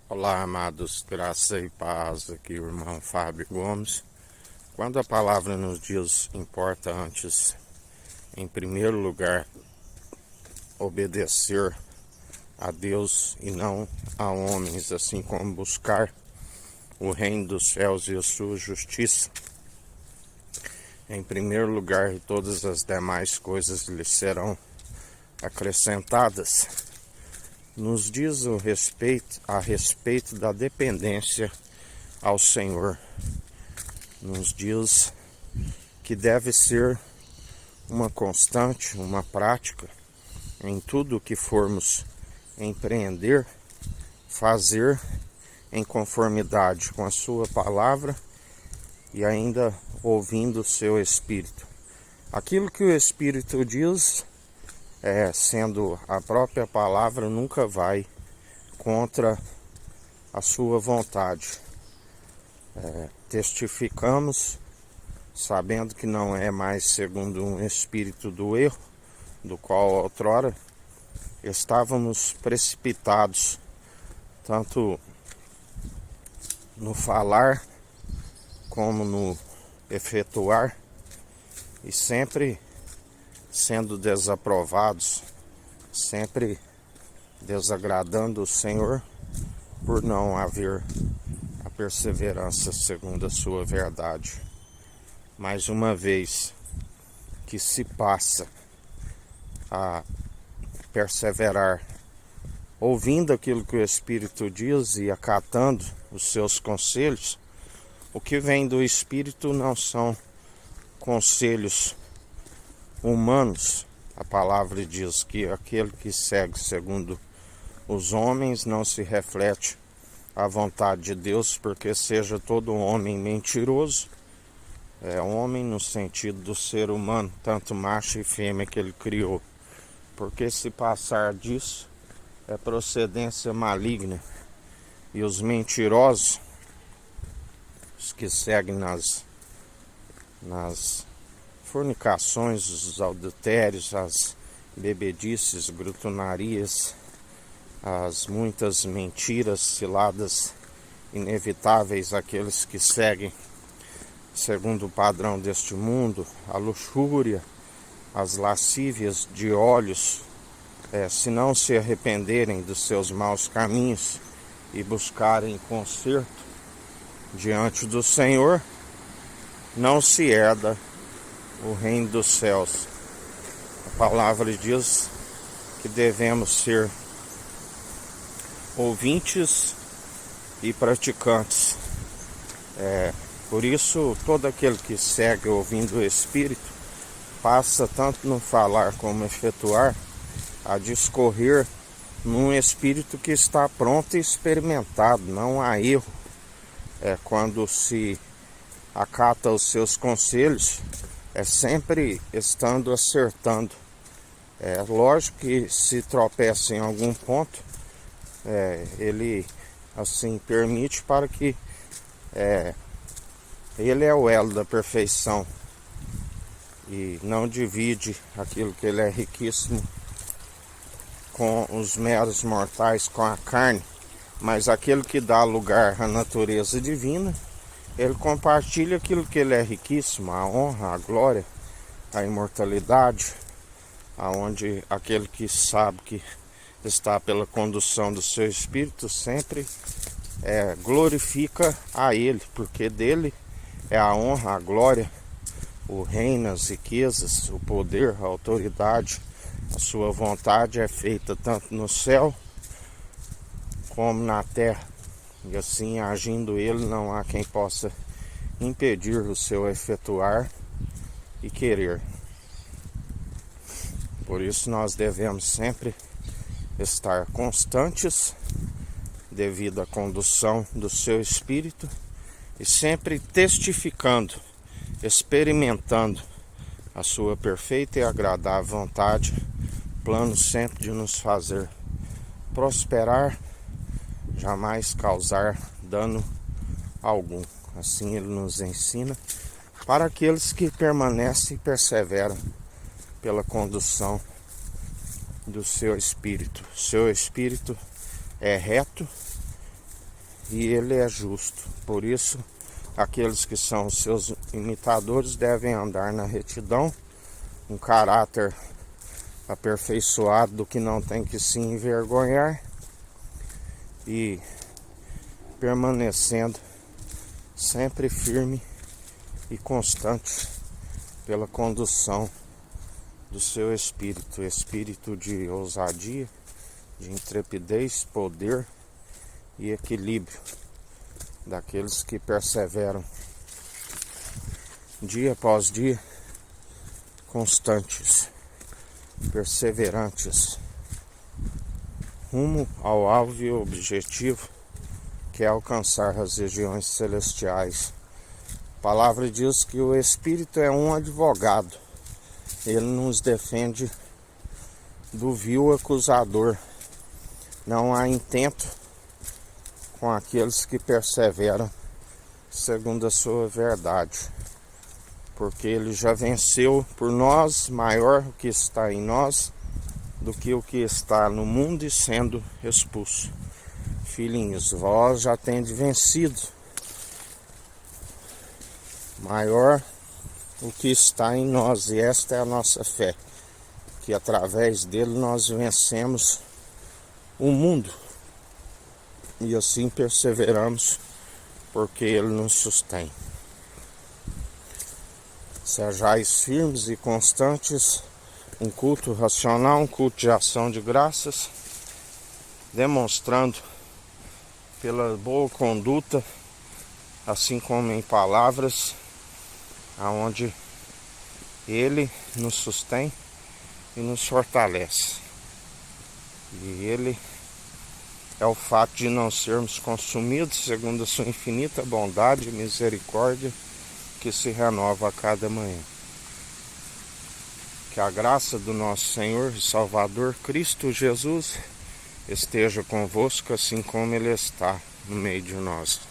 Olá, amados, graça e paz, aqui o irmão Fábio Gomes. Quando a palavra nos diz, importa antes, em primeiro lugar, obedecer a Deus e não a homens, assim como buscar o reino dos céus e a sua justiça. Em primeiro lugar, e todas as demais coisas lhe serão acrescentadas. Nos diz a respeito da dependência ao Senhor. Nos diz que deve ser uma constante, uma prática em tudo que formos empreender, fazer em conformidade com a sua palavra e ainda ouvindo o seu Espírito. Aquilo que o Espírito diz, sendo a própria palavra, nunca vai contra a sua vontade. Testificamos, sabendo que não é mais segundo um espírito do erro, do qual outrora estávamos precipitados, tanto no falar como no efetuar, e sempre sendo desaprovados, sempre desagradando o Senhor, por não haver a perseverança segundo a sua verdade. Mais uma vez que se passa a perseverar, ouvindo aquilo que o Espírito diz e acatando os seus conselhos, o que vem do Espírito não são conselhos humanos. A palavra diz que aquele que segue segundo os homens não se reflete à vontade de Deus, porque seja todo homem mentiroso. Homem no sentido do ser humano, tanto macho e fêmea que ele criou, porque se passar disso é procedência maligna. E os mentirosos, os que seguem nas fornicações, os adultérios, as bebedices, glutonarias, as muitas mentiras, ciladas inevitáveis, aqueles que seguem segundo o padrão deste mundo, a luxúria, as lascívias de olhos, se não se arrependerem dos seus maus caminhos e buscarem conserto diante do Senhor, não se herda o reino dos céus. A palavra diz que devemos ser ouvintes e praticantes. Por isso, todo aquele que segue ouvindo o Espírito passa, tanto no falar como no efetuar, a discorrer num Espírito que está pronto e experimentado, não há erro. Quando se acata os seus conselhos, sempre estando acertando. Lógico que se tropeça em algum ponto, ele assim permite para que ele é o elo da perfeição e não divide aquilo que ele é riquíssimo com os meros mortais, com a carne, mas aquele que dá lugar à natureza divina, ele compartilha aquilo que ele é riquíssimo, a honra, a glória, a imortalidade, aonde aquele que sabe que está pela condução do seu Espírito sempre glorifica a ele, porque dele é a honra, a glória, o reino, as riquezas, o poder, a autoridade. A sua vontade é feita tanto no céu como na terra. E assim, agindo ele, não há quem possa impedir o seu efetuar e querer. Por isso nós devemos sempre estar constantes devido à condução do seu Espírito e sempre testificando, experimentando a sua perfeita e agradável vontade, plano sempre de nos fazer prosperar, jamais causar dano algum. Assim ele nos ensina para aqueles que permanecem e perseveram pela condução do seu Espírito. Seu Espírito é reto, e ele é justo. Por isso, aqueles que são os seus imitadores devem andar na retidão, um caráter aperfeiçoado do que não tem que se envergonhar e permanecendo sempre firme e constante pela condução do seu espírito, espírito de ousadia, de intrepidez, poder e equilíbrio, daqueles que perseveram dia após dia, constantes, perseverantes, rumo ao alvo e objetivo, que é alcançar as regiões celestiais. A palavra diz que o Espírito é um advogado. Ele nos defende do vil acusador. Não há intento com aqueles que perseveram segundo a sua verdade, porque ele já venceu por nós, maior o que está em nós do que o que está no mundo e sendo expulso. Filhinhos, vós já tendes vencido. Maior o que está em nós, e esta é a nossa fé, que através dele nós vencemos o mundo e assim perseveramos, porque ele nos sustém. Sejais firmes e constantes, um culto racional, um culto de ação de graças, demonstrando pela boa conduta, assim como em palavras, aonde ele nos sustém e nos fortalece. E ele é o fato de não sermos consumidos segundo a sua infinita bondade e misericórdia, que se renova a cada manhã. Que a graça do nosso Senhor e Salvador Cristo Jesus esteja convosco, assim como ele está no meio de nós.